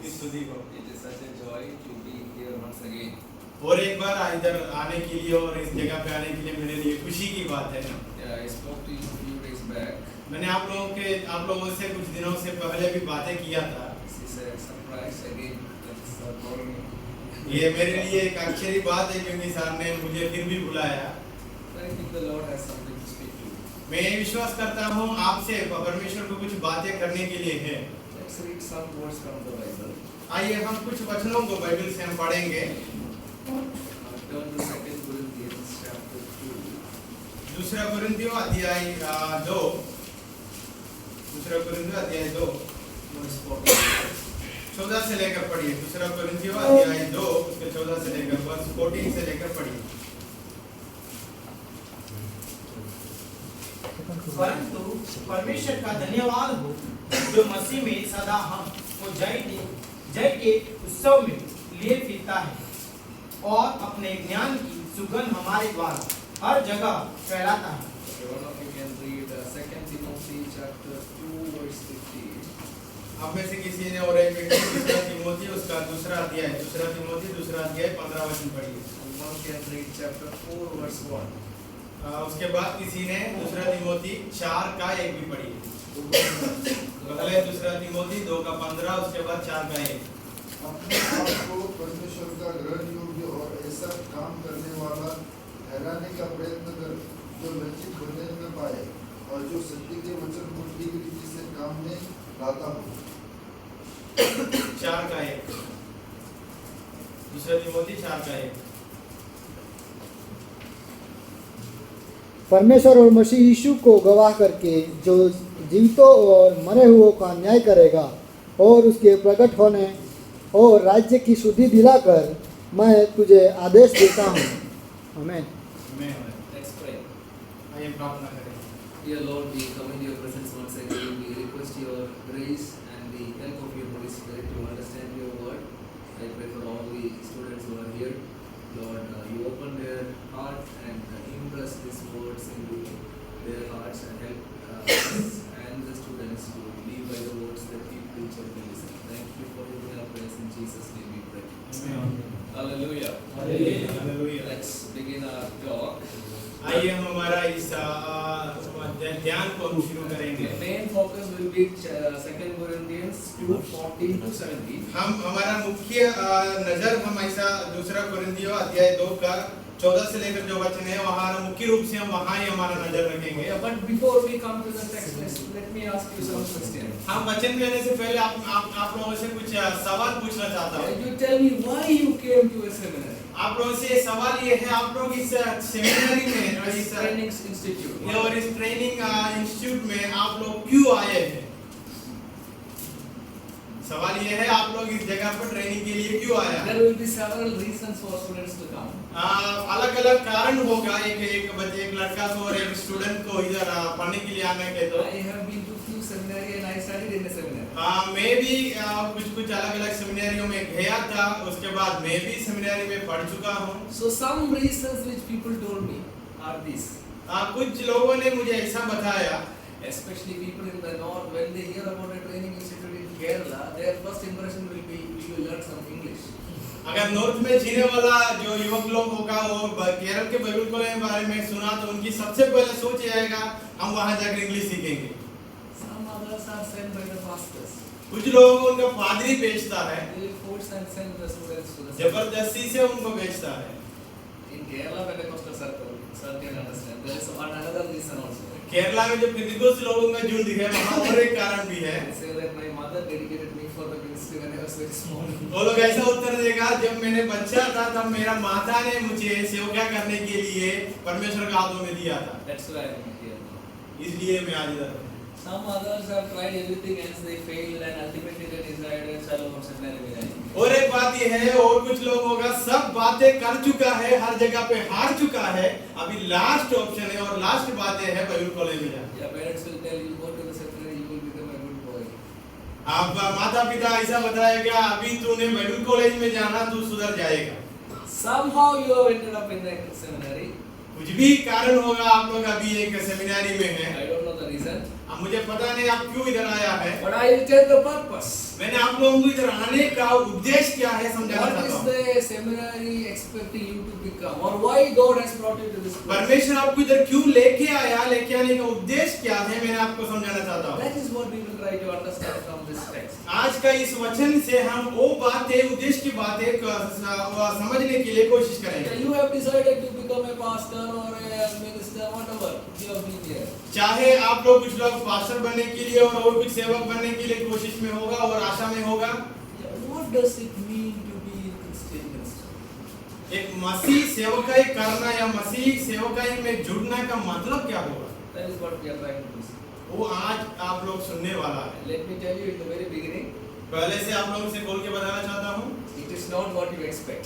की स्तुति को। It is such a joy to be here once again. और एक बार इधर आने के लिए और इस जगह पे आने के लिए मेरे लिए खुशी की बात है ना। Yeah, I spoke to you a few days back. मैंने आप लोगों से कुछ दिनों से पहले भी बातें किया था। This is a surprise again. That's for me. ये मेरे लिए एक आश्चर्य बात है क्योंकि सर ने मुझे फिर भी बुलाया। I think the Lord has something to speak to you. मैं विश्वास करता हूँ आपसे परमेश्वर को कुछ बातें करने के लिए है। Let's read some words from the Bible. आइए हम कुछ वचनों को बाइबल से हम पढ़ेंगे। Turn to 2 Corinthians chapter 2. दूसरा कुरिन्थियों अध्याय 2। दूसरा कुरिन्थियों अध्याय 2 Verse 14. 14 से लेकर पढ़िए। दूसरा कुरिन्थियों अध्याय 2 उसके 14 से लेकर वर्ष 14 से लेकर पढ़िए। परंतु परमेश्वर का धन्यवाद हो जो मसीह में सदा हमको जय के उत्सव में लिए फिरता है और अपने ज्ञान की सुगंध हमारे द्वारा हर जगह फैलाता है। One of you can read 2 Timothy chapter 2 verse 15. आप में से किसी ने और एक व्यक्ति दूसरा तिमोथी उसका दूसरा अध्याय 15 वचन पढ़िए। And one can read chapter 4 verse 1. उसके बाद किसी ने दूसरा तिमोथी 4 का 1 भी पढ़िए। पहले दूसरा तिमोथी 2 का 15 उसके बाद 4 का 1। अपने आप को परमेश्वर का ग्रहण योग्य और ऐसा काम करने वाला ठहराने का प्रयत्न कर जो लज्जित होने न पाए और जो सत्य के वचन को ठीक रीति से काम में लाता हो। 4 का 1 दूसरा तिमोथी 4 का 1। परमेश्वर और मसीह यीशु को गवाह करके जो जीवितों और मरे हुओं का न्याय करेगा और उसके प्रकट होने और राज्य की शुद्धि दिलाकर मैं तुझे आदेश देता हूँ। आमीन। Let's pray. आइए प्रार्थना करें। Dear Lord, we come in your presence once again. We request your grace and the help of your Holy Spirit to understand your word. I pray for all the students who are here. Lord, you open their heart and impress these words into their hearts and help us and the students to live by the words that we preach and we listen. Thank you for your praise in Jesus' name we pray. Hallelujah. Hallelujah. Let's begin our talk. आइए हम हमारा इस ध्यान को हम शुरू करेंगे। The main focus will be 2 Corinthians 2:14 to 17. हम हमारा मुख्य नजर हम ऐसा दूसरा कुरिन्थियों अध्याय 2 का 14 से लेकर जो वचन है वहाँ मुख्य रूप से हम वहाँ ही हमारा नजर रखेंगे। Yeah, but before we come to the text, let me ask you some questions. हम वचन देने से पहले आप लोगों से कुछ सवाल पूछना चाहता हूँ। You tell me why you came to a seminary. आप लोगों से सवाल ये है आप लोग इस सेमिनरी में और इस Training institute. और इस ट्रेनिंग इंस्टीट्यूट में आप लोग क्यों आए हैं? सवाल ये है आप लोग इस जगह पर ट्रेनिंग के लिए क्यों आया? There will be several reasons for students to come. अलग-अलग कारण होगा एक लड़का को और एक स्टूडेंट को इधर पढ़ने के लिए आने के तो I have been to few seminary and I studied in a seminary. मैं भी कुछ अलग-अलग सेमिनारियों में गया था उसके बाद मैं भी सेमिनारी में पढ़ चुका हूँ। So some reasons which people told me are these. कुछ लोगों ने मुझे ऐसा बताया, Especially people in the north, when they hear about a training institute in Kerala, their first impression will be we will learn some English. अगर north में जीने वाला जो युवक लोग होगा वो केरल के बाइबल कॉलेज के बारे में सुना तो उनकी सबसे पहले सोच ये आएगा हम वहाँ जाकर इंग्लिश सीखेंगे। Some others are sent by the pastors. कुछ लोग उनका पादरी भेजता है, They will force and send the students to the जबरदस्ती से उनको भेजता है। in Kerala Pentecostal circle, can understand. There is another reason also. Kerala में जो पेंटिकोस्ट लोगों का झुंड है वहाँ और एक कारण भी है। They say that my mother dedicated me for the ministry when I was very small. वो लोग ऐसा उत्तर देगा जब मैंने बच्चा था तब मेरा माता ने मुझे सेवा करने के लिए परमेश्वर के हाथों में दिया था। That's why I am here now. इसलिए मैं आज इधर हूँ। Some others have tried everything else, they failed and ultimately they decided चलो हम सेमिनारी में जाएंगे. और एक बात ये है और कुछ लोग होगा सब बातें कर चुका है हर जगह पे हार चुका है अभी लास्ट ऑप्शन है और लास्ट बातें है बाइबल कॉलेज में जाना। Yeah, parents will tell you go to the seminary, you will become a good boy. आप माता पिता ऐसा बताएगा अभी तूने बाइबल कॉलेज में जाना तू सुधर जाएगा। Somehow you have ended up in the seminary. कुछ भी कारण होगा आप लोग अभी एक सेमिनारी में हैं। I don't know the reason, अब मुझे पता नहीं आप क्यों इधर आया है, but I will tell the purpose. मैंने आप लोगों को इधर आने का उद्देश्य क्या है समझाना What चाहता is हूँ। the seminary expecting you to become, or why God has brought you to this place? परमेश्वर आपको इधर क्यों लेके आया, लेके आने का उद्देश्य क्या है, मैंने आपको समझाना चाहता हूँ। That is what we will try to understand from this text. आज का इस वचन से हम वो बातें, उद्देश्य की बातें समझने के लिए कोशिश करेंगे। You have decided to become a pastor or a minister, whatever you have been here. चाहे आप लोग कुछ लोग पास्टर बनने के लिए और कुछ सेवक बनने के लिए कोशिश में होगा और आशा में होगा। What does it mean to be a Christian minister? एक मसीह सेवकाई करना या मसीह सेवकाई में जुड़ना का मतलब क्या होगा, That is what we are trying to see. वो आज आप लोग सुनने वाला है। Let me tell you in the very beginning, पहले से आप लोगों से बोल के बताना चाहता हूँ, it is not what you expect.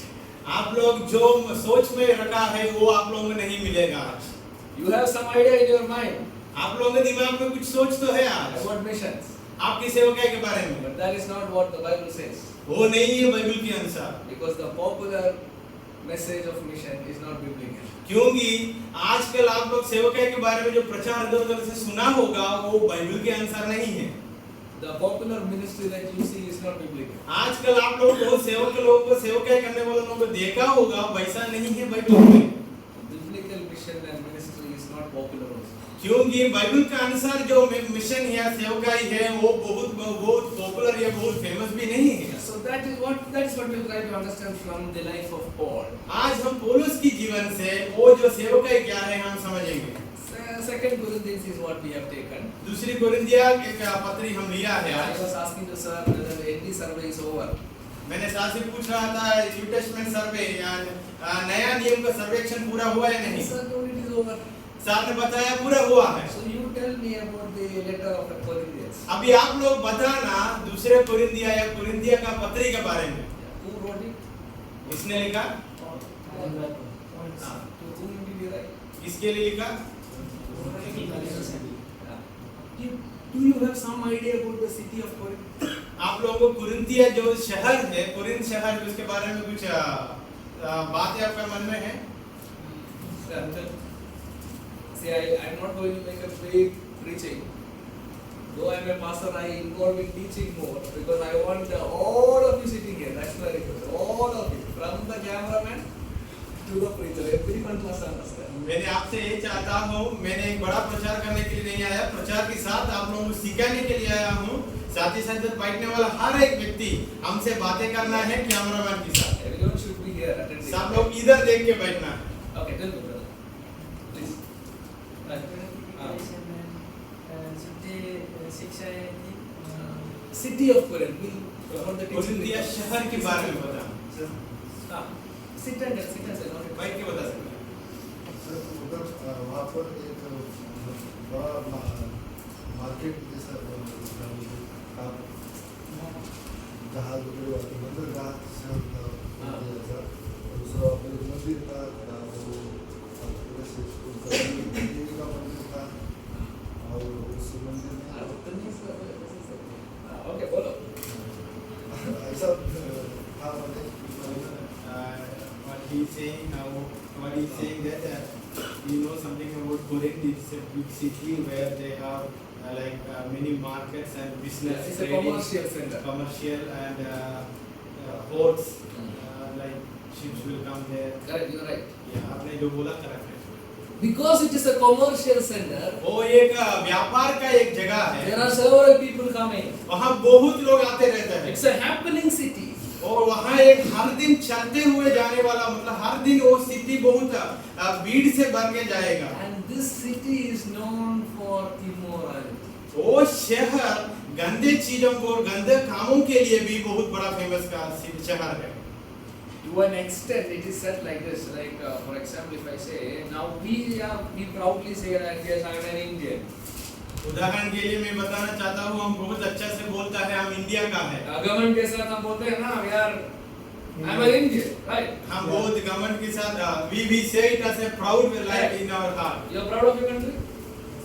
आप लोग जो सोच में रखा है वो आप लोगों को नहीं मिलेगा आज। You have some idea in your mind आप लोगों के दिमाग में कुछ सोच तो है आज about missions, आपकी सेवकाई के बारे में, but that is not what the Bible says. वो नहीं है बाइबल के अनुसार। Because the popular message of mission is not biblical. क्योंकि आजकल आप लोग सेवकाई के बारे में जो प्रचार इधर उधर से सुना होगा वो बाइबल के अनुसार नहीं है। The popular ministry that you see is not biblical. आजकल आप लोग बहुत सेवक लोगों को सेवकाई करने वाले लोगों को देखा होगा, वैसा नहीं है बाइबल में। Biblical mission and ministry is not popular also. क्योंकि बाइबल के अनुसार जो मिशन या सेवकाई है वो बहुत पॉपुलर या बहुत फेमस भी नहीं है। So that is what we'll try to understand from the life of Paul. आज हम पौलुस की जीवन से वो जो सेवकाई क्या है हम समझेंगे। Second Corinthians is what we have taken. दूसरी कोरिन्थिया की पत्री हम लिया है I आज। was asking the sir whether the NT survey is over. मैंने साथ से पूछ रहा था न्यू टेस्टमेंट सर्वे या नया नियम का सर्वेक्षण पूरा हुआ या नहीं। Sir told it is over. साथ ने बताया पूरा हुआ है। So you tell me about the letter of the Corinthians. अभी आप लोग बताना दूसरे कोरिन्थिया या कोरिन्थिया का पत्री के बारे में। Who wrote it? इसने लिखा, To whom did he write? किसके लिए लिखा? Do you have some idea about the city of Corinth? आप लोगों को कुरिन्थिया जो शहर है, कुरिन्थ शहर, उसके बारे में कुछ बातें आपके मन में है? See, I'm not going to make a big preaching. Though I'm a pastor, I involve in teaching more because I want all of you sitting here. That's my request. All of you, from the cameraman to the preacher, everyone must understand. मैंने आपसे ये चाहता हूँ, मैंने एक बड़ा प्रचार करने के लिए नहीं आया, प्रचार के साथ आप लोगों को सिखाने के लिए आया हूँ। साथ ही साथ बैठने वाला हर एक व्यक्ति हमसे बातें करना है कैमरामैन के साथ। Everyone should be here attending. सब लोग इधर देख के बैठना है। Okay, tell me, brother. Please. City of Corinth. What the कुरिन्थिया शहर के बारे में बताना। Sit and say. बैठ के बता सकते हैं। सर उधर वहाँ पर एक बड़ा मार्केट जैसा जहाँ बंदरगाह जैसा दूसरा मंदिर का वो का मंदिर था और उस मंदिर में Okay, follow. ऐसा था What he's saying that you know something about Corinth. It's a big city where they have many markets and business. It's a trading, commercial center. commercial and ports. Like ships will come there. Correct, you're right. Yeah, आपने जो बोला correct है। Because it is a commercial center, वो एक व्यापार का एक जगह है। there are several people coming. वहाँ बहुत लोग आते रहते हैं। It's a happening city. और वहाँ एक हर दिन चलते हुए जाने वाला, मतलब हर दिन वो सिटी बहुत भीड़ से भर के जाएगा। And this city is known for immorality. वो शहर गंदे चीजों को और गंदे कामों के लिए भी बहुत बड़ा फेमस का शहर है। To an extent, it is said like this. Like, for example, if I say, now we proudly say that yes, I am an Indian. उदाहरण के लिए मैं बताना चाहता हूँ, हम बहुत अच्छा से बोलता है हम इंडिया का है। गवर्नमेंट के साथ हम बोलते हैं ना, we are, I am an Indian, right? हम बहुत गवर्नमेंट के साथ we say it as a proud like in our heart. You are proud of your country?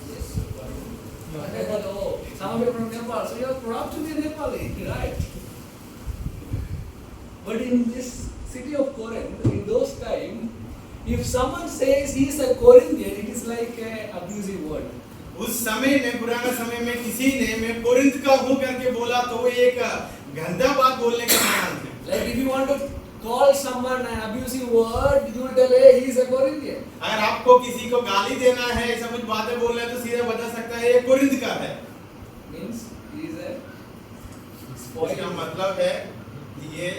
Yes. Oh, some of you are from Nepal, so you are proud to be Nepali, right? But in this city of Corinth, in those times, if someone says he is a Corinthian, it is like an abusive word. उस समय में पुराना समय में किसी ने मैं Corinth का हूँ करके बोला तो वो एक गंदा बात बोलने के समान है। Like if you want to call someone an abusive word, you will tell, hey, he is a Corinthian. अगर आपको किसी को गाली देना है, ऐसा कुछ बातें बोलना है तो सीधा बता सकता है ये कोरिंथ का है। Means he is a इसका मतलब है ये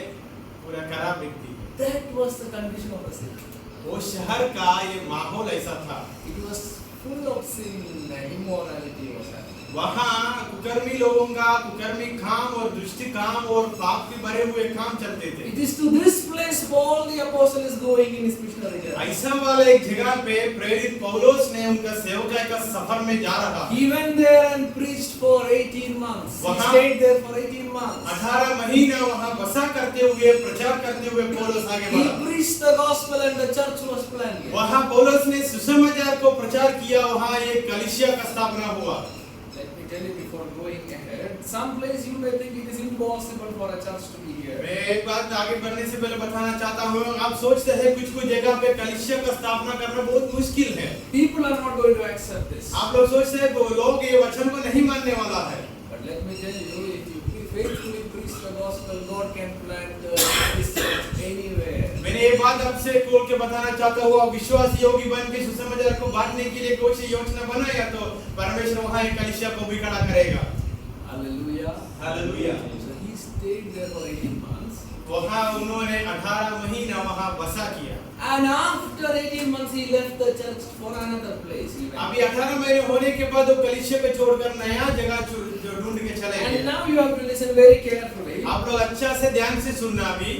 पूरा खराब व्यक्ति है। That was the condition of the city. वो शहर का ये माहौल ऐसा था। It was full of sin and immorality was happening. वहाँ कुकर्मी लोगों का कुकर्मी काम और दुष्ट काम और पाप के भरे हुए काम चलते थे। It is to this place Paul the apostle is going in his missionary journey. ऐसा वाला एक जगह पे प्रेरित पौलुस ने उनका सेवकाई का सफर में जा रहा। He went there and preached for 18 months. He वहाँ- stayed there for 18 months. 18 महीना वहाँ बसा करते हुए प्रचार करते हुए पौलुस आगे He बढ़ा। preached the gospel and the church was planted. वहाँ पौलुस ने सुसमाचार को प्रचार किया। वहाँ एक कलीसिया का स्थापना हुआ। Let me tell you before going ahead, some place you may think it is impossible for a church to be here. मैं एक बात आगे बढ़ने से पहले बताना चाहता हूँ। आप सोचते हैं कुछ कुछ जगह पे कलीसिया का स्थापना करना बहुत मुश्किल है। People are not going to accept this. आप लोग सोचते हैं वो लोग ये वचन को नहीं मानने वाला है। But let me tell you, if you faithfully preach the gospel, God can plant this church anywhere. मैंने ये बात आपसे खोल के बताना चाहता हूँ। आप विश्वासी योगी बन के सुसमाचार को बांटने के लिए कोई सी योजना बनाया तो परमेश्वर वहाँ एक कलीसिया को भी खड़ा करेगा। Hallelujah. Hallelujah. So he stayed there for 18 months. वहाँ उन्होंने 18 महीना वहाँ बसा किया। And after 18 months, he left the church for another place. He went. अभी 18 महीने होने के बाद वो कलीसिया को छोड़कर नया जगह ढूंढ के चले And गए। now you have to listen very carefully. आप लोग अच्छा से ध्यान से सुनना। अभी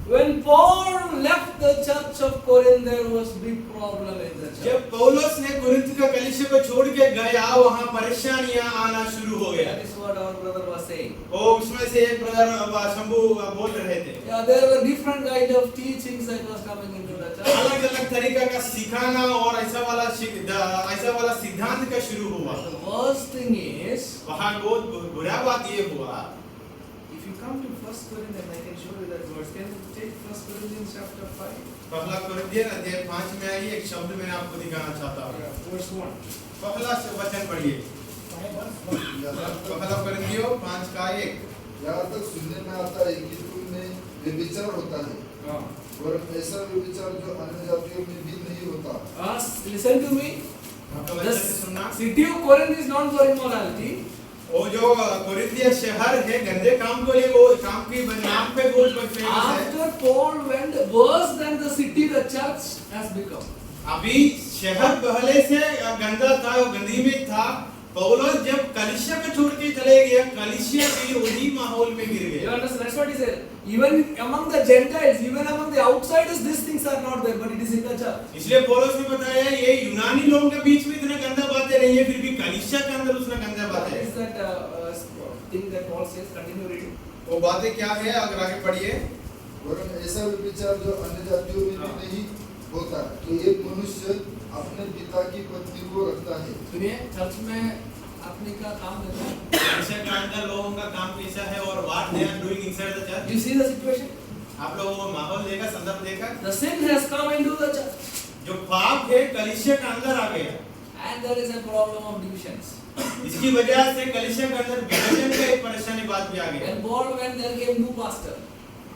When Paul left the church of Corinth, there was big problem in the church. जब पौलुस ने कुरिन्थ का कलीसिया को छोड़ के गया वहाँ परेशानियां आना शुरू हो गया। That is what our brother was saying. वो उसमें से एक ब्रदर शंभू बोल रहे थे। Yeah, there were different kind of teachings that was coming into the church. अलग अलग तरीका का सिखाना और ऐसा वाला सिद्धांत का शुरू हुआ। The worst thing is, वहाँ बहुत बुरा बात ये हुआ। if you come to 1 Corinthians, I can show you that verse. Can you take 1 Corinthians chapter 5? पहला कुरिन्थियन अध्याय 5 में आइए। एक शब्द मैंने आपको दिखाना चाहता हूँ। Verse 1. पहला वचन पढ़िए। पहला कुरिन्थियों 5 का 1। यहाँ तक सुनने में आता है कि तुम में व्यभिचार होता है और ऐसा व्यभिचार जो अन्य जातियों में भी नहीं होता। Listen to me. आपको The अच्छे से सुनना। city of Corinth is known for immorality. वो जो कोरिन्थिया शहर है गंदे काम को लिए वो काम की नाम पे बहुत फेमस है। After Paul went, worse than the city, the church has become. अभी शहर पहले से गंदा था, वो गंदी में था। पौलुस जब कलीसिया को छोड़ के चले गया, कलीसिया भी उसी माहौल में गिर You गया। understand? That's what he said. Even among the Gentiles, even among the outsiders, these things are not there, but it is in the church. इसलिए पौलुस ने बताया ये यूनानी लोगों के बीच में इतना गंदा बातें नहीं है, फिर भी कलीसिया के अंदर उसने गंदा What बातें। is that thing that Paul says? Continue reading. वो बातें क्या है अगर आगे पढ़िए। वरन ऐसा व्यभिचार जो अन्य जातियों में भी नहीं होता कि एक मनुष्य अपने पिता की पत्नी को रखता है। सुनिए, चर्च में अपने का काम देता है। कलीसिया के अंदर लोगों का काम कैसा है और what they are doing inside the church. You see the situation? आप लोगों को माहौल देखा, संदर्भ देखा। The sin has come into the church, जो पाप है कलीसिया के अंदर आ गया। and there is a problem of divisions. इसकी वजह से कलीसिया के अंदर विभाजन का एक परेशानी बात भी आ गई। When Paul went, there came new pastor.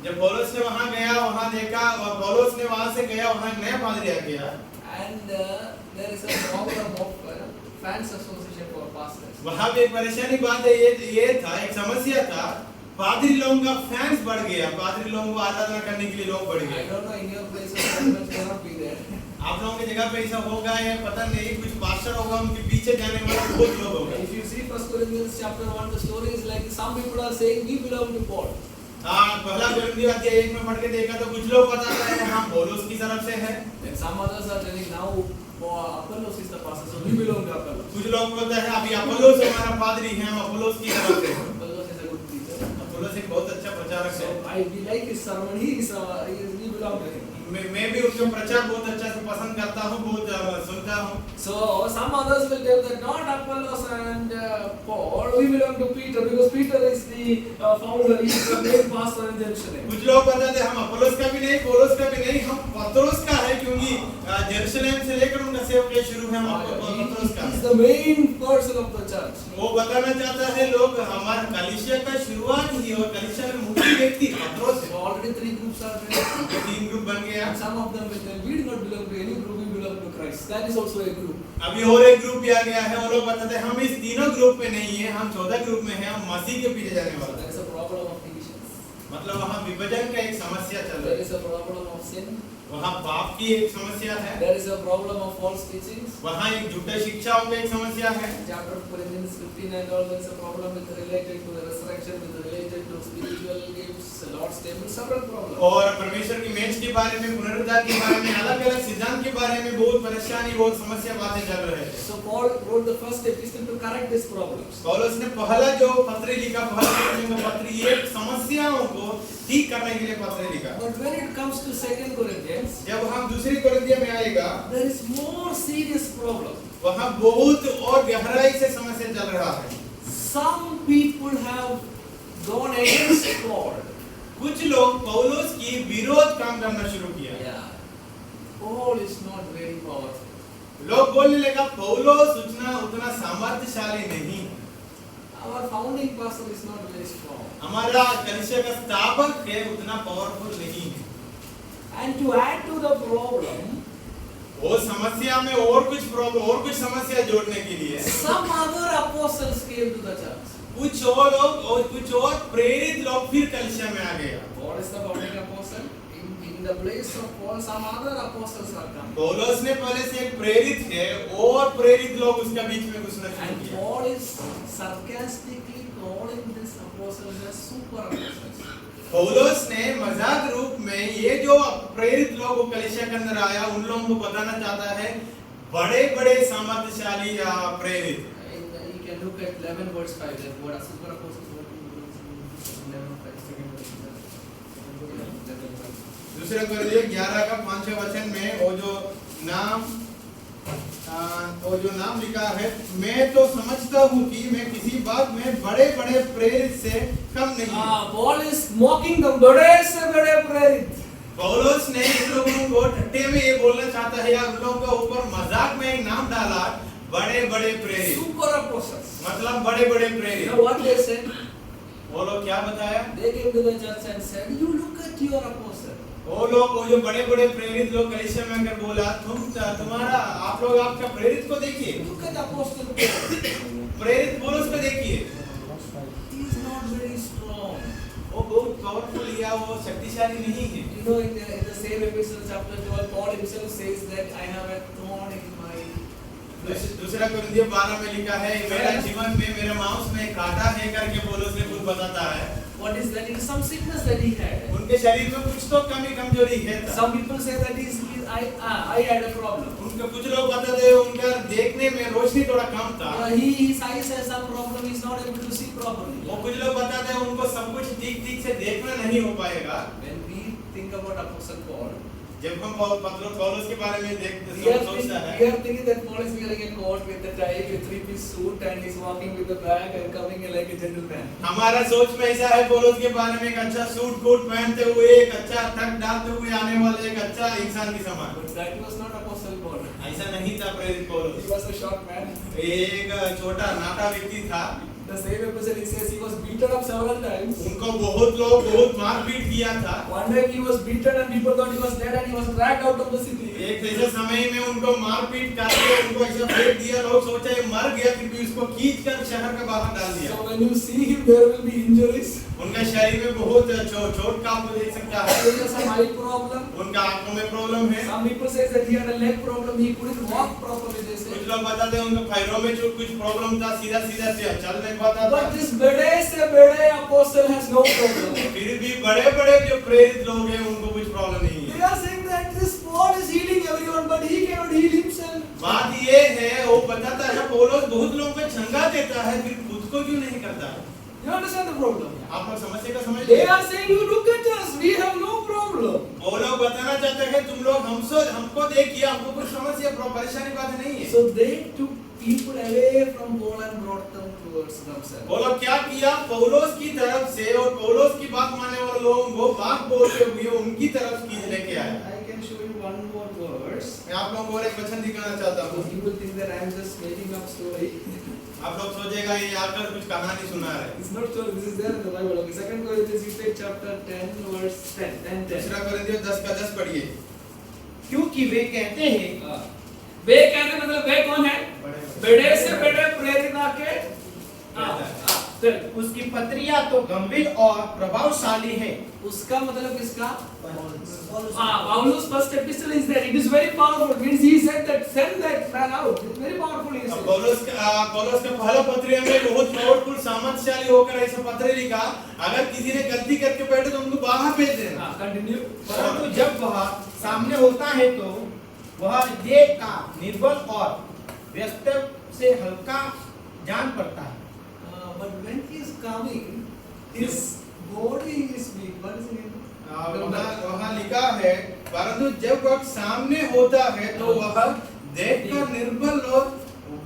जब पौलुस ने वहां गया, वहां देखा और पौलुस ने वहां से गया, वहां एक नया पादरी आ गया। And there is a problem of fans association for pastors. वहां भी एक परेशानी बात है, ये था, एक समस्या था। पादरी लोगों का फैंस बढ़ गया, पादरी लोगों को आराधना करने के लिए लोग बढ़ I गए। don't know in your place of cannot be there. आप लोगों की जगह पे ऐसा होगा या पता नहीं, कुछ पास्टर होगा उनके पीछे जाने वाले बहुत लोग होंगे। If you see 1 Corinthians chapter 1, the story is like some people are saying we belong to Paul. हाँ, पहला कुरिन्थियों अध्याय 1 में पढ़ के देखा तो कुछ लोग बताते हैं हाँ पौलुस की तरफ से है। And some others are telling now Apollos is the pastor, so we belong to Apollos. कुछ लोग बोलते हैं अभी अपोलोस हमारा पादरी है, हम अपोलोस की तरफ से हैं। Apollos is a good preacher. Apollos एक बहुत अच्छा प्रचारक है। So we like his sermon. We belong to him. मैं भी उसका प्रचार बहुत अच्छा से पसंद करता हूँ, बहुत सुनता हूँ। So some others will tell that not Apollos and Paul, we belong to Peter because Peter is the founder, he is the main pastor in Jerusalem. कुछ लोग बताते हैं हम अपोलोस का भी नहीं, पौलुस का भी नहीं, हम पतरस का है क्योंकि यरूशलेम से लेकर उनका सेवकाई शुरू है पतरस का। He is the main person of the church. वो बताना चाहता है लोग हमारे कलीसिया का शुरुआत ही और कलीसिया में मुख्य व्यक्ति पतरस So है। already 3 groups are there. 3 group बन गया। And some of them will tell, we do not belong to any group, we belong to Christ. That is also a group. अभी और एक ग्रुप भी आ गया है, वो लोग बताते हैं हम इस तीनों ग्रुप में नहीं है, हम 14 ग्रुप में हैं, हम मसीह के पीछे जाने So वाले there हैं। is a problem of divisions. मतलब वहाँ विभाजन का एक समस्या चल There रही is a problem of sin. है, वहाँ पाप की एक समस्या है, There is a problem of false teachings. वहाँ एक झूठे शिक्षाओं की एक समस्या है। Chapter of Corinthians 15 and all, there is a problem with related to the resurrection, with related to spiritual gifts, Lord's table, several problems. और परमेश्वर की मेज के बारे में, पुनरुद्धार के बारे में, अलग अलग सिद्धांत के बारे में बहुत परेशानी, बहुत समस्या बातें चल रहे हैं। So Paul wrote the first epistle to correct these problems. पौलुस ने पहला जो पत्र लिखा, पहला पत्र ये समस्याओं को ठीक करने के लिए पत्र लिखा। But when it comes to 2 Corinthians, जब हम दूसरी कोरिन्थियों में आएगा, there is more serious problem. वहाँ बहुत और गहराई से समस्या चल रहा है। Some people have gone against Paul. कुछ लोग पौलुस की विरोध काम करना शुरू किया। Yeah. Paul is not very powerful. लोग बोलने लगा पौलुस उतना सामर्थ्यशाली नहीं, Our founding pastor is not very strong. हमारा कलीसिया का स्थापक है उतना पावरफुल नहीं है। And to add to the problem, वो समस्या में और कुछ प्रॉब्लम और कुछ समस्या जोड़ने के लिए some other apostles came to the church. कुछ और लोग और कुछ और प्रेरित लोग फिर कलीसिया में आ गए। Paul is the founding apostle. In the place of Paul, some other apostles are coming. पौलुस ने पहले से एक प्रेरित है और प्रेरित लोग उसका बीच में घुसना शुरू And किया। Paul is sarcastically calling these apostles as super apostles. पौलुस ने मजाक रूप में ये जो प्रेरित लोग कलीसिया के अंदर आया उन लोगों को बताना चाहता है बड़े-बड़े सामर्थ्यशाली या प्रेरित। You can look at 11 verse 5. That what are super apostles? 11 5 second verse. दूसरा कोरिन्थियों 11 का 5वां वचन में वो जो नाम लिखा है, मैं तो समझता हूँ कि मैं किसी बात में बड़े-बड़े प्रेरित से कम नहीं हूँ। Paul is mocking them. बड़े से बड़े प्रेरित. पौलुस ने इन लोगों को ठट्टे में ये बोलना चाहता है या उन लोगों के ऊपर मजाक में एक नाम डाला बड़े-बड़े प्रेरित, Super apostles. मतलब बड़े-बड़े You प्रेरित। know what they said? वो लोग क्या बताया? They came to the church and said, "You look at your apostle. वो लोग वो जो बड़े-बड़े प्रेरित लोग कलीसिया में आकर बोला आप लोग आपका प्रेरित को देखिए, Look at apostle Paul. प्रेरित पौलुस को देखिए, He is not very strong." वो बहुत पावरफुल या वो शक्तिशाली नहीं है। You know, in the same epistle, chapter 12, Paul himself says that I have a thorn in my दूसरा कोरिन्थियों 12 में लिखा है मेरा जीवन में मेरे मांस में कांटा है करके पौलुस ने खुद बताता है। What is that? It is some sickness that he had. उनके शरीर में कुछ तो कमी कमजोरी है। Some people say that I had a problem. उनके कुछ लोग बताते हैं उनका देखने में रोशनी थोड़ा कम था। His eyes has some problem. He is not able to see properly. वो कुछ लोग बताते हैं उनको सब कुछ ठीक से देखना नहीं हो पाएगा। When we think about Apostle Paul, जब हम पौलुस के बारे में देखते we are सोचता है thinking that Paul is wearing a coat with a tie, with 3-piece suit, and he's walking with a bag and coming in like a gentleman. हमारा सोच में ऐसा है पौलुस के बारे में एक अच्छा सूट कोट पहनते हुए एक अच्छा टक डालते हुए आने वाले एक अच्छा इंसान की समान। But that was not Apostle Paul. ऐसा नहीं था प्रेरित He पौलुस। was a short man. एक छोटा नाटा व्यक्ति था। The same episode he says he was beaten up several times. उनको बहुत लोग बहुत मारपीट किया था। One day he was beaten and people thought he was dead and he was dragged out of the city. एक ऐसे समय में उनको मारपीट करके उनको ऐसा फेंक दिया, लोग सोचा ये मर गया, फिर भी उसको खींचकर शहर के बाहर डाल दिया। So when you see him, there will be injuries. उनके शरीर में बहुत चोट का आपको देख सकता है। There was some eye problem. उनका आंखों में प्रॉब्लम है। Some people say that he had a leg problem. He couldn't walk properly. They say. कुछ लोग बताते हैं उनके पैरों में कुछ प्रॉब्लम था, सीधा से चल नहीं पाता था। But this बड़े से बड़े apostle has no problem. फिर भी बड़े-बड़े जो प्रेरित लोग हैं उनको कुछ प्रॉब्लम नहीं They है। are saying that this Paul is healing everyone, but he cannot heal himself. बात ये है वो बताता है पौलुस बहुत लोगों को चंगा देता है, फिर खुद को क्यों नहीं करता? You understand the problem? आप लोग समस्या का समझ They लिए? are saying, you look at us, we have no problem. वो लोग बताना चाहते हैं तुम लोग हमको देखिए, हमको कुछ समस्या परेशानी बात नहीं है। So they took people away from Paul and brought them towards themselves. वो लोग क्या किया पौलुस की तरफ से और पौलुस की बात मानने वाले लोगों को बात बोलते हुए उनकी तरफ की लेके आए। I can show you one more verse. मैं आप लोगों को और एक वचन दिखाना चाहता हूँ। You will think that I am just making up story. आप लोग सोचेगा ये आकर कुछ कहानी सुना रहे हैं। It's not story. This is there in the Bible. Okay. 2 Corinthians, you take chapter 10, verse 10. 10. दूसरा कोरिन्थियों 10 का 10 पढ़िए। क्योंकि वे कहते हैं वे कहते मतलब वे कौन है? बड़े से बड़े प्रेरित आके उसकी पत्रियां तो गंभीर और प्रभावशाली है। उसका मतलब किसका? Paulus first epistle is there. It is very powerful. Means he said that send that man out. It's very powerful. He said. पौलुस का पहला पत्र में बहुत पावरफुल सामर्थ्यशाली होकर ऐसा पत्र लिखा, अगर किसी ने गलती करके बैठे तो उनको बाहर भेज देना। Continue. परंतु जब वह सामने होता है तो वह हृदय का निर्बल और व्यस्त से हल्का जान पड़ता है। But when he is coming, his body is weak. What is it? वहाँ लिखा है, परंतु जब वह सामने होता है तो वह देखकर निर्बल और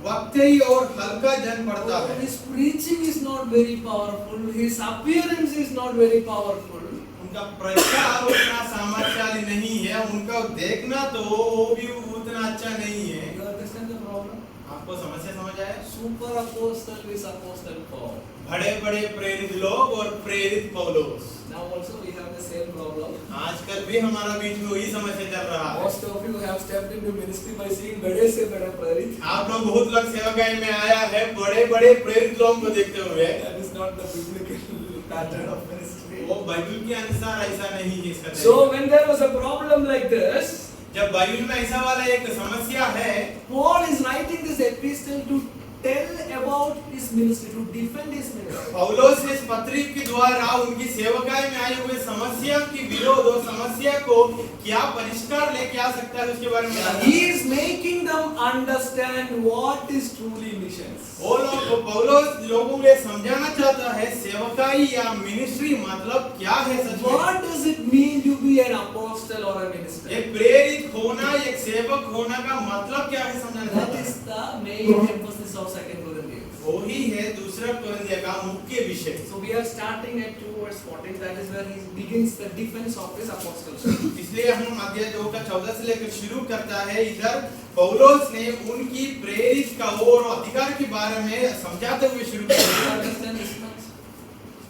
वक्तई और हल्का जन पड़ता है। His preaching is not very powerful. His appearance is not very powerful. उनका प्रचार उतना सामर्थ्यशाली नहीं है, उनका देखना तो वो भी उतना अच्छा नहीं है। You understand the problem? आपको समस्या समझ आया? Super apostle is apostle Paul. बड़े-बड़े प्रेरित लोग और प्रेरित पौलुस। Now also we have the same problem. आजकल भी हमारा बीच में वही समस्या चल रहा है। Most of you have stepped into ministry by seeing बड़े से बड़े प्रेरित. आप लोग बहुत लोग सेवकाई में आया है बड़े-बड़े प्रेरित लोगों को देखते हुए। That is not the biblical pattern of ministry. वो बाइबल के अनुसार ऐसा नहीं है इसका। So when there was a problem like this, जब बाइबल में ऐसा वाला एक समस्या है, Paul is writing this epistle to tell about his ministry, to defend his ministry. पौलुस इस पत्री के द्वारा उनकी सेवकाई में आई हुई समस्या की विरोध और समस्या को क्या परिष्कार लेके आ सकता है उसके बारे में He is making them understand what is truly missions. वो लोग पौलुस लोगों को समझाना चाहता है सेवकाई या मिनिस्ट्री मतलब क्या है सच में। What does it mean to be an apostle or a minister? एक प्रेरित होना, एक सेवक होना का मतलब क्या है समझाना That चाहता है। is the main emphasis of 2 Corinthians. वही है दूसरा कोरिन्थियों का मुख्य विषय। So we are starting at 2 verse 14. That is where he begins the defense of his apostleship. इसलिए हम अध्याय 2 का 14 से लेकर शुरू करता है। इधर पौलुस ने उनकी प्रेरित का और अधिकार के बारे में समझाते हुए शुरू You किया। understand this much?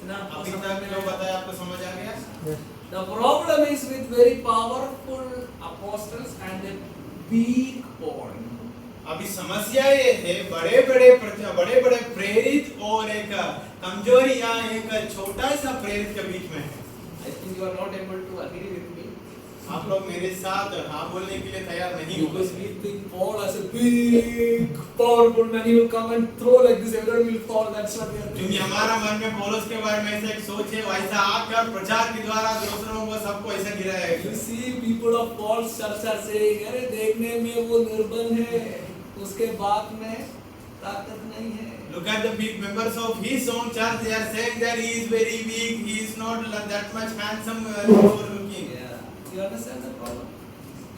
Enough? अभी तक जो बताया आपको समझ आ गया? The problem is with very powerful apostles and a weak Paul. अभी समस्या ये है बड़े-बड़े प्रेरित और एक कमजोरी या एक छोटा सा प्रेरित के बीच में है। I think you are not able to agree with me. आप लोग मेरे साथ हाँ बोलने के लिए तैयार नहीं हो। Because we think Paul as a big, powerful man, he will come and throw like this, everyone will fall. That's what we are क्योंकि thinking. हमारा मन में पौलुस के बारे में ऐसा एक सोच है, वैसा आकर प्रचार के द्वारा दूसरों को सबको ऐसा गिराएगा। You see, people of Paul's church are saying, अरे देखने में वो निर्बल है, उसके बात में ताकत नहीं है. Look at the big members of his own church. They are saying that he is very weak. He is not that much handsome or looking. Yeah. You understand the problem?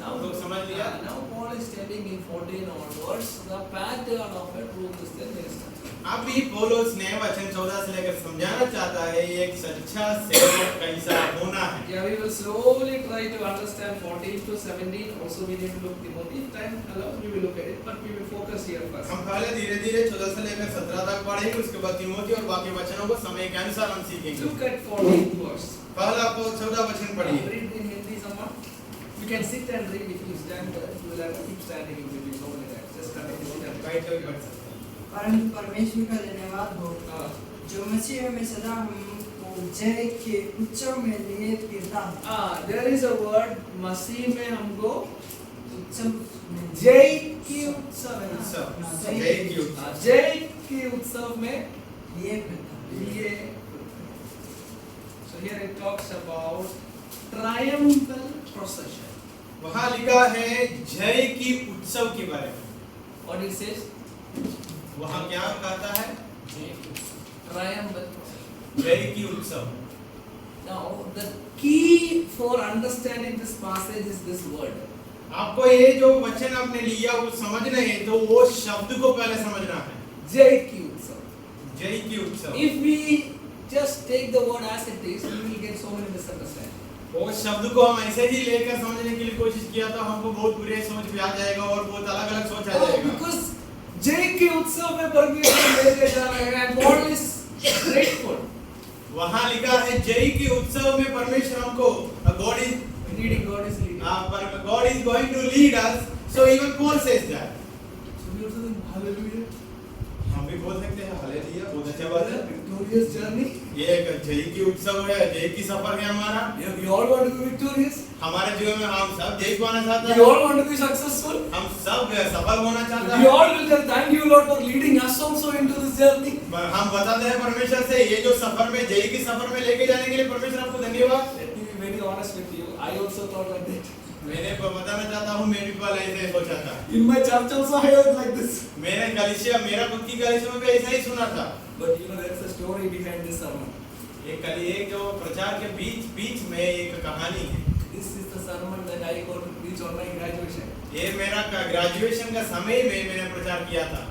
Now, लोग समझ लिया? now Paul is telling in 14 onwards the pattern of a true Christian minister. अभी पौलुस ने वचन 14 से लेकर समझाना चाहता है एक सच्चा सेवक कैसा होना है। Yeah, we will slowly try to understand 14 to 17. Also, we need to look Timothy. Time allows, we will look at it, but we will focus here first. हम पहले धीरे-धीरे 14 से लेकर 17 तक पढ़ेंगे, उसके बाद तिमोथी और बाकी वचनों को समय के अनुसार हम सीखेंगे। Look at 14th verse. पहला 14 वचन पढ़िए। Read in Hindi, someone. You can sit and read if you stand. You will have to keep standing in between so many times. Just continue. बैठ कर पढ़ सकते हैं। परंतु परमेश्वर का धन्यवाद हो जो मसीह में सदा हमको जय के उत्सव में लिए फिरता है। There is a word मसीह में हमको उत्सव में जय की उत्सव है ना? उत्सव, जय की उत्सव। जय के उत्सव में लिए फिरता है। लिए. So here it talks about triumphal procession. वहाँ लिखा है जय की उत्सव के बारे में। What it says? वहाँ क्या कहता है? Triumphal procession. जय की उत्सव। Now the key for understanding this passage is this word. आपको ये जो वचन आपने लिया वो समझना है तो वो शब्द को पहले समझना है। जय की उत्सव. जय की उत्सव। If we just take the word as it is, we will get so many misunderstandings. वो शब्द को हम ऐसे ही लेकर समझने के लिए कोशिश किया तो हमको बहुत बुरे सोच भी आ जाएगा और बहुत अलग अलग सोच आ जाएगा। Because जय के उत्सव में परमेश्वर लेके जा रहे हैं and God is grateful. वहाँ लिखा है जय के उत्सव में परमेश्वर हमको God is God is going to lead us. So even Paul says that. So we also think hallelujah. हम भी बोल सकते हैं हालेलुया, बहुत अच्छा बात है। Victorious journey. ये एक जय की उत्सव है, जय की सफर है हमारा। Yeah, we all want to be victorious. हमारे जीवन में हम सब जय पाना चाहते We हैं। all want to be successful. हम सब सफल होना चाहते We हैं। all will tell thank you Lord for leading us also into this journey. हम बताते हैं परमेश्वर से ये जो सफर में जय की सफर में लेके जाने के लिए परमेश्वर आपको धन्यवाद। Let me be very honest with you. I also thought like that. मैंने बताना चाहता हूँ मैं भी पहले ऐसे सोचा था। In my church also I was like this. मेरे कलीसिया मेरा खुद की कलीसिया में भी ऐसा ही सुना था। But you know there is a story behind this sermon. एक जो प्रचार के बीच में एक कहानी है। This is the sermon that I got to preach on my graduation. ये मेरा ग्रेजुएशन का समय में मैंने प्रचार किया था।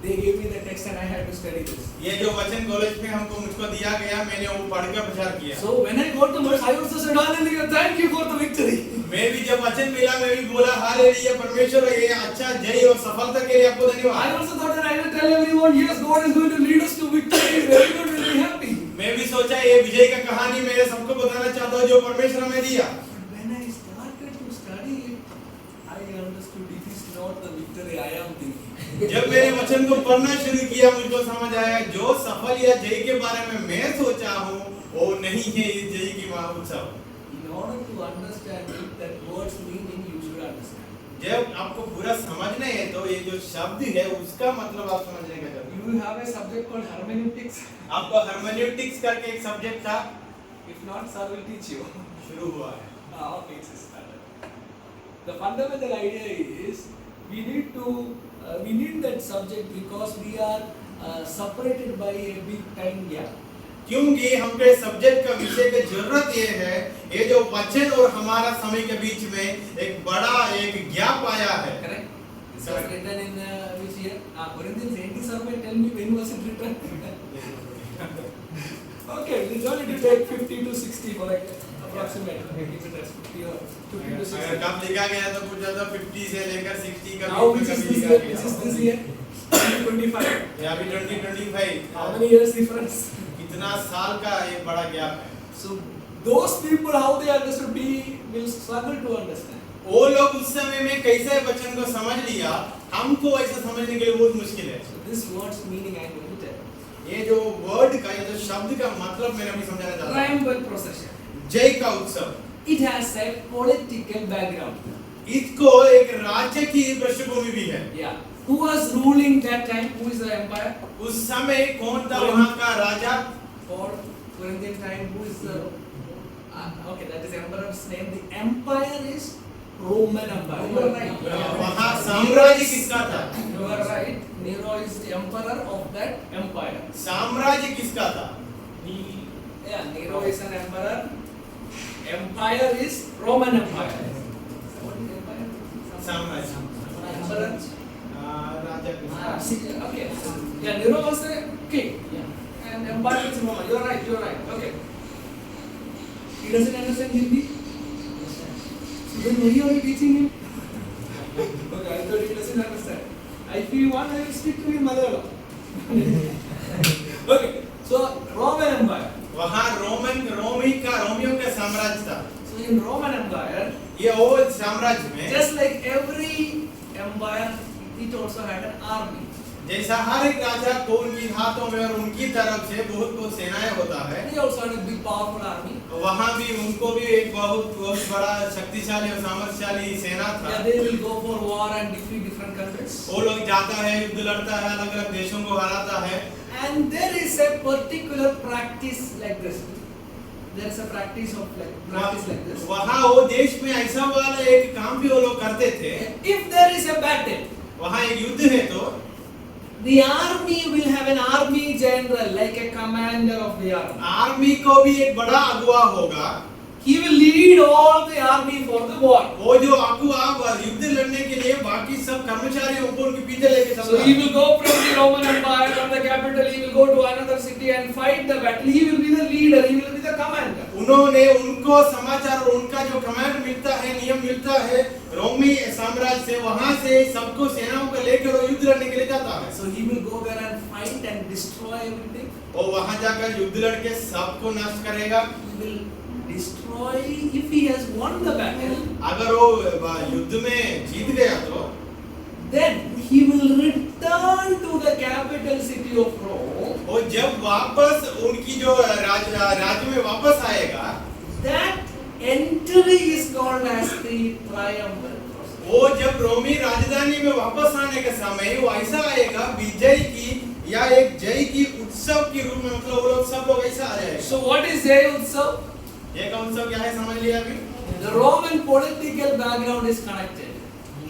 They gave me the text and I had to study this. ये जो वचन कॉलेज में मुझको दिया गया मैंने वो पढ़कर प्रचार किया। So when I got the verse, I also said hallelujah, thank you for the victory. मैं भी जब वचन मिला मैं भी बोला हालेलुया परमेश्वर ये अच्छा जय और सफलता के लिए आपको धन्यवाद। I also thought that I will tell everyone, yes, God is going to lead us to victory. Everyone will be happy. मैं भी सोचा ये विजय का कहानी मेरे सबको बताना चाहता हूँ जो परमेश्वर हमें दिया। But when I started to study it, I understood it is not the victory I am thinking. जब मैंने वचन को पढ़ना शुरू किया मुझको समझ आया जो सफल या जय के बारे में मैं सोचा हूँ वो नहीं है इस जय की उत्सव। In order to understand it, that word's meaning you should understand. जब आपको पूरा समझना है तो ये जो शब्द है उसका मतलब आप समझने का जरूरी। You will have a subject called hermeneutics. आपको hermeneutics करके एक सब्जेक्ट था। If not, sir will teach you. शुरू हुआ है। Okay, it's started. The fundamental idea is we need that subject because we are separated by a big time gap. क्योंकि हमके subject का विषय की जरूरत ये है ये जो वचन और हमारा समय के बीच में एक बड़ा एक गैप आया है। Correct? This was written in which year? Corinthians 87. Tell me when was it written? Okay, it's only to take 50 to 60 for like approximate. Keep it as 50 or 50 to 60. अगर कब लिखा गया तो कुछ ज्यादा 50 से लेकर 60 का Now बीच which is में this लिखा year? गया। Which is this year? 2025. या अभी 2025 How many years difference? कितना साल का एक बड़ा गैप है। So those people how they understood we will struggle to understand. वो लोग उस समय में कैसे वचन को समझ लिया हमको ऐसा समझने के लिए बहुत मुश्किल है। So this word's meaning I am going to tell. ये जो वर्ड का ये जो शब्द का मतलब मैंने अभी समझाना चाहता हूँ। Triumphal procession. जय का उत्सव। It has a political background. इसको एक राज्य की पृष्ठभूमि भी है। Yeah. Who was ruling that time? Who is the empire? उस समय कौन था वहाँ का राजा? For Corinthian time, who is the okay? That is emperor's name. The empire is Roman Empire. You are right. वहाँ साम्राज्य किसका था? You are right. Nero is the emperor of that empire. साम्राज्य किसका था? Yeah, Nero is an emperor. Empire is Roman Empire. What is empire? साम्राज्य। Emperor. Raja Okay. Yeah, Nero was the king. And empire is Roman. You are right. You are right. Okay. He doesn't understand Hindi. So then why are you teaching him? Okay, I thought he doesn't understand. If you want, I will speak to him Malayalam. Okay. So Roman Empire. वहाँ रोमियों का साम्राज्य था। So in Roman Empire, ये वो साम्राज्य में just like every empire, it also had an army. जैसा हर एक राजा को उनकी हाथों में और उनकी तरफ से बहुत सेनाएं होता है। They also had a big powerful army. वहाँ भी उनको भी एक बहुत बड़ा शक्तिशाली और सामर्थ्यशाली सेना था। Yeah, they will go for war and defeat different countries. वो लोग जाता है युद्ध लड़ता है अलग अलग देशों को हराता है। And there is a particular practice like this. There is a practice like this. वहाँ वो देश में ऐसा वाला एक काम भी वो लोग करते थे। If there is a battle, वहाँ एक युद्ध है तो the army will have an army general like a commander of the army. Army को भी एक बड़ा अगुवा होगा। He will lead all the army for the war. वो जो अगुवा युद्ध लड़ने के लिए बाकी सब कर्मचारी ऊपर उनके पीछे लेके चलता So है। he will go from the Roman Empire, from the capital, he will go to another city and fight the battle. He will be the leader, he will be the commander. उन उन्होंने उनको समाचार और उनका जो command मिलता है, नियम मिलता है रोमी साम्राज्य से, वहां से सबको सेनाओं को लेकर वो युद्ध लड़ने के लिए जाता है। So he will go there and fight and destroy everything. और वहां जाकर युद्ध लड़के सबको नष्ट करेगा। He will destroy if he has won the battle. अगर वो युद्ध में जीत गया तो Then he will return to the capital city of Rome. वो जब वापस उनकी जो राज्य में वापस आएगा, That entry is called as the triumphal procession. वो जब रोमी राजधानी में वापस आने का समय वो ऐसा आएगा विजय की या एक जय की उत्सव के रूप में, मतलब वो लोग सब लोग ऐसा आ जाएगा। So what is Jai Utsav? ये का उत्सव क्या है समझ लिया अभी? The Roman political background is connected.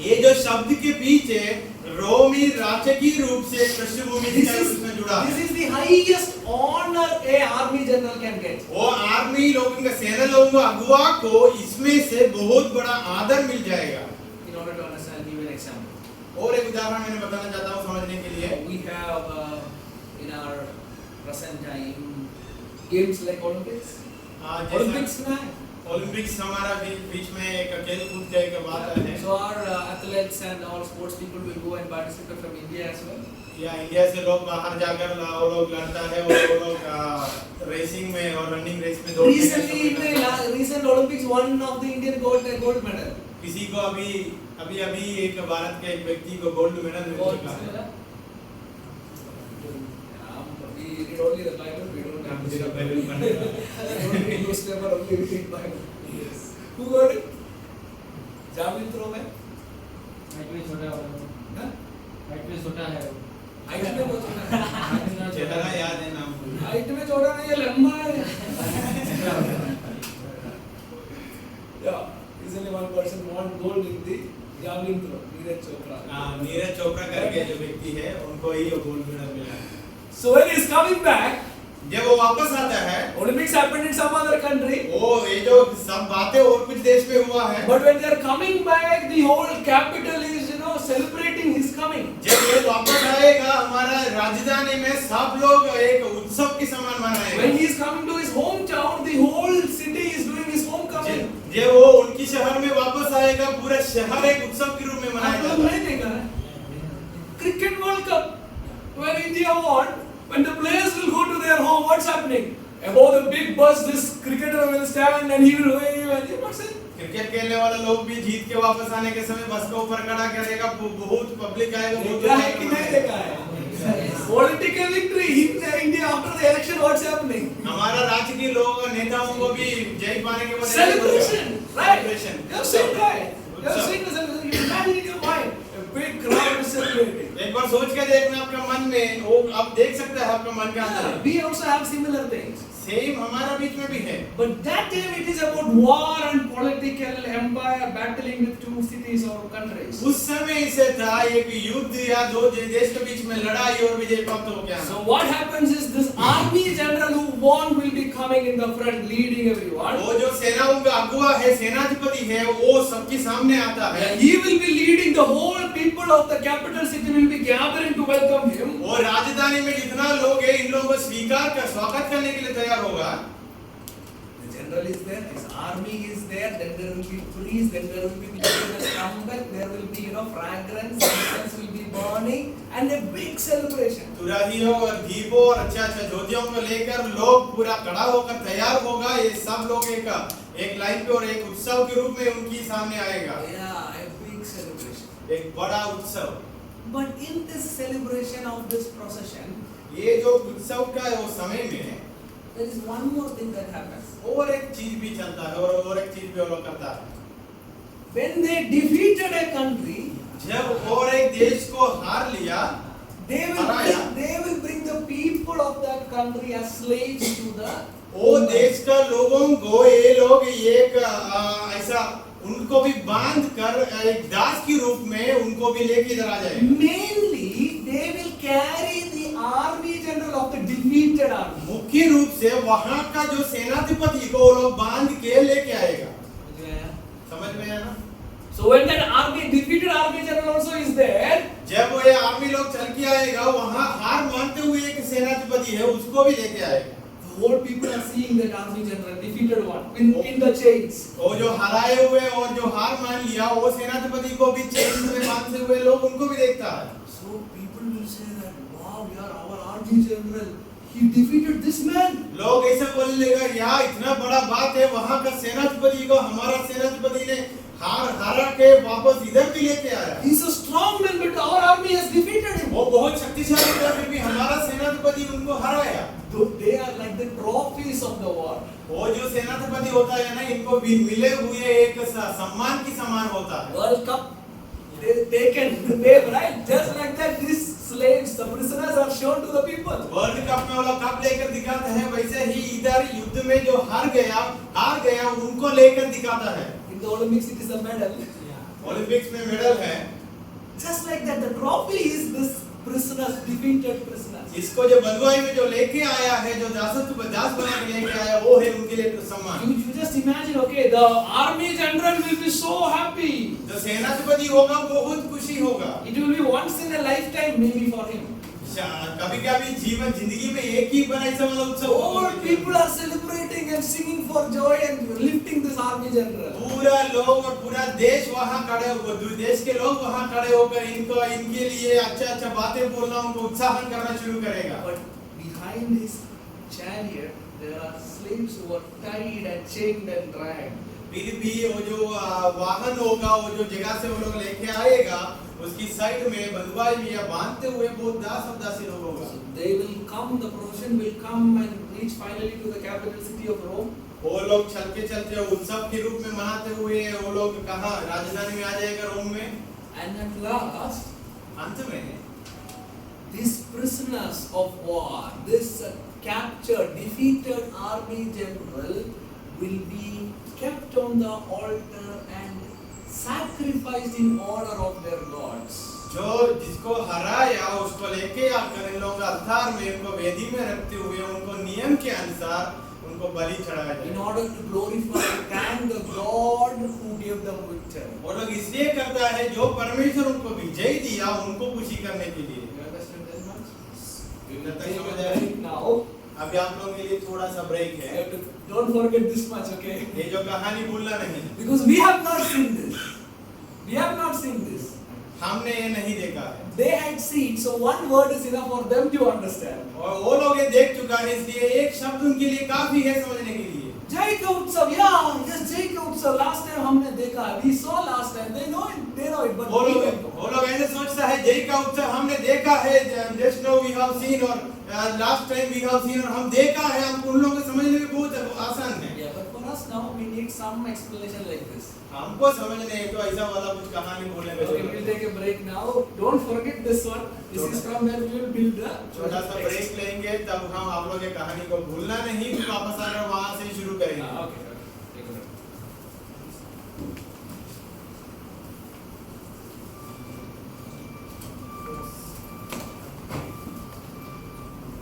ये जो शब्द के पीछे रोमी राजकीय रूप से पृष्ठभूमि This के is, रूप में जुड़ा है। this is the highest honor a army general can get. वो आर्मी लोगों का, सेना लोगों को, अगुआ को इसमें से बहुत बड़ा आदर मिल जाएगा। In order to understand, give an example. और एक उदाहरण मैंने बताना चाहता हूँ समझने के लिए। We have in our present time games like Olympics. Olympics में है. ओलंपिक्स हमारा बीच में एक खेल कूद का एक बात है। So our athletes and all sports people will go and participate from India as well. या इंडिया से लोग बाहर जाकर वो लोग लड़ता है, वो लोग रेसिंग में और रनिंग रेस में दौड़ते हैं। Recently in the recent Olympics, one of the Indian got a gold medal. किसी को अभी एक भारत के एक व्यक्ति को गोल्ड मेडल मिल चुका है। We read only the Bible, we don't understand. We don't read newspaper, only we read Bible. Yes. Who got it? Javelin throw में? हाइट में छोटा है, हाँ? हाइट में छोटा है, हाइट में बहुत छोटा है. चेहरा याद है नाम। हाइट में छोटा नहीं है, लंबा है. Yeah, recently one person won gold in the javelin throw. Neeraj Chopra. Neeraj Chopra करके जो व्यक्ति है उनको ही गोल्ड मेडल मिला है। So when he is coming back, जब वो वापस आता है, Olympics happened in some other country. वो ये जो सब बातें और कुछ देश में हुआ है। But when they are coming back, the whole capital is, celebrating his coming. जब ये वापस आएगा हमारा राजधानी में सब लोग एक उत्सव के समान मनाएंगे। When he is coming to his hometown, the whole city is doing his homecoming. जब वो उनकी शहर में वापस आएगा, पूरा शहर एक उत्सव के रूप में आप मनाएगा। लोग नहीं देखा है? Cricket World Cup, when India won, when the players will go to their home, what's happening? Above the big bus, this cricketer will stand and he will wave and what's it? Cricket खेलने वाले लोग भी जीत के वापस आने के समय बस को ऊपर खड़ा करेगा, बहुत पब्लिक आएगा, बहुत देखा है कि नहीं देखा है? Political victory in India after the election, what's happening? हमारा राज्य के लोग नेताओं को भी जय पाने के बाद Celebration, right? Celebration. You have seen that? You have seen the celebration. You imagine in your mind, a big crowd is celebrating. एक बार सोच के देखना आपका मन में, वो आप देख सकते हैं आपका मन के अंदर। We also have similar things. Same हमारा बीच में भी है। But that time it is about war and political empire battling with two cities or countries. उस समय इसे था एक युद्ध या दो देश के बीच में लड़ाई और विजय प्राप्त हो गया। So what happens is this army general who won will be coming in the front leading everyone. वो जो सेनाओं का अगुआ है, सेनाधिपति है, वो सबके सामने आता है। He will be leading the whole people of the capital city will be gathering to welcome him. और राजधानी में जितना लोग हैं, इन लोगों को स्वागत करने के लिए तैयार होगा। The general is there, his army is there, then there will be priests, then there will be trumpet, there will be fragrance, incense will be burning and a big celebration. तुराहियों और दीपों और अच्छा ज्योतियों को लेकर लोग पूरा खड़ा होकर तैयार होगा। ये सब लोग एक लाइन पे और एक उत्सव के रूप में उनकी सामने आएगा। Yeah, a big celebration. एक बड़ा उत्सव। But in this celebration of this procession, ये जो उत्सव का वो समय में there is one more thing that happens. और एक चीज भी चलता है और एक चीज भी वो लोग करता है। When they defeated a country, जब और एक देश को हार लिया, they will bring the people of that country as slaves to the वो देश का लोगों को ये लोग एक ऐसा उनको भी बांध कर एक दास के रूप में उनको भी लेके इधर आ जाएगा। Mainly, they will carry the army general of the defeated army. मुख्य रूप से वहां का जो सेनाधिपति को वो लोग बांध के लेके आएगा। समझ में आया ना? So when that army defeated army general also is there, जब वो ये आर्मी लोग चल के आएगा, वहां हार मानते हुए एक सेनाधिपति है, उसको भी लेके आएगा। the whole people are seeing that army general, defeated one, in the chains. वो जो हराए हुए और जो हार मान लिया वो सेनापति को भी चेन में बांधे हुए लोग उनको भी देखता है। So people will say that, wow, यार, our army general, he defeated this man. लोग ऐसा बोलेगा, यार इतना बड़ा बात है, वहाँ का सेनापति को हमारा सेनापति ने हरा के वापस इधर भी लेके आया। He's a strong man, but our army has defeated him. वो बहुत शक्तिशाली था, फिर भी हमारा सेनापति उनको हराया। Though they are like the trophies of the war. वो जो सेनापति होता है ना, इनको भी मिले हुए एक सम्मान की समान होता है। World Cup, they can, right? Just like that, these slaves, the prisoners are shown to the people. World cup में वो लोग कप लेकर दिखाते हैं, वैसे ही इधर युद्ध में जो हार गया उनको लेकर दिखाता है। In the Olympics, it is a medal. Olympics में मेडल है। Just like that, the trophy is this prisoners, defeated prisoners. इसको जो बंधुआई में जो लेके आया है, जो दास बना के लेके आया, वो है उनके लिए सम्मान। You just imagine, okay, the army general will be so happy. जो सेनापति होगा बहुत खुशी होगा। It will be once in a lifetime, maybe for him. कभी-कभी जिंदगी में एक ही बार ऐसा उत्सव All people are celebrating and singing for joy and lifting this army general. पूरा लोग और पूरा देश वहाँ खड़े हो, देश के लोग वहाँ खड़े होकर इनके लिए अच्छा बातें बोलना, उनको उत्साहन करना शुरू करेगा। But behind his chariot, there are slaves who are tied and chained and dragged. फिर भी वो जो वाहन होगा, वो जो जगह से वो लोग लेके आएगा, उसकी साइड में बंधुआई में या बांधते हुए बहुत दास और दासी लोग होगा। They will come, the procession will come and reach finally to the capital city of Rome. वो लोग चलते उत्सव के रूप में मनाते हुए वो लोग कहाँ राजधानी में आ जाएगा, रोम में। And at last, अंत में these prisoners of war, this captured, defeated army general will be kept on the altar and sacrificed in honor of their gods. जो जिसको हराया उसको लेके आकर इन लोग अल्तार में उनको वेदी में रखते हुए उनको नियम के अनुसार उनको बलि चढ़ाया In जाए। order to glorify and thank the God who gave them victory. वो लोग इसलिए करता है जो परमेश्वर उनको विजय दिया, उनको खुशी करने के लिए। You understand that much? इतना तक Take समझ a आया? break now. अभी आप लोगों के लिए थोड़ा सा ब्रेक You है। have to, don't forget this much, okay? ये जो कहानी भूलना नहीं, Because we have not seen this. We have not seen this. हमने ये नहीं देखा है They had seen, so one word is enough for them to understand. और वो लोग ये देख चुका है, इसलिए एक शब्द उनके लिए काफी है समझने के लिए। जय का उत्सव, yeah, yes, जय का उत्सव. Last time हमने देखा, we saw last time. They know it, but वो we don't know. लोग ऐसे सोचता है जय का उत्सव हमने देखा है, just now we have seen और last time we have seen और हम देखा है, हम उन लोगों को समझने में बहुत आसान है। Yeah, but for us now we need some explanation like this. हमको समझने है तो ऐसा वाला कुछ कहानी बोलने में Okay, we'll take a break now. Don't forget this one. This is from where we will build the छोटा सा ब्रेक लेंगे, तब हम आप लोग ये कहानी को भूलना नहीं, फिर वापस आकर वहाँ से शुरू करेंगे। Okay. Take a break.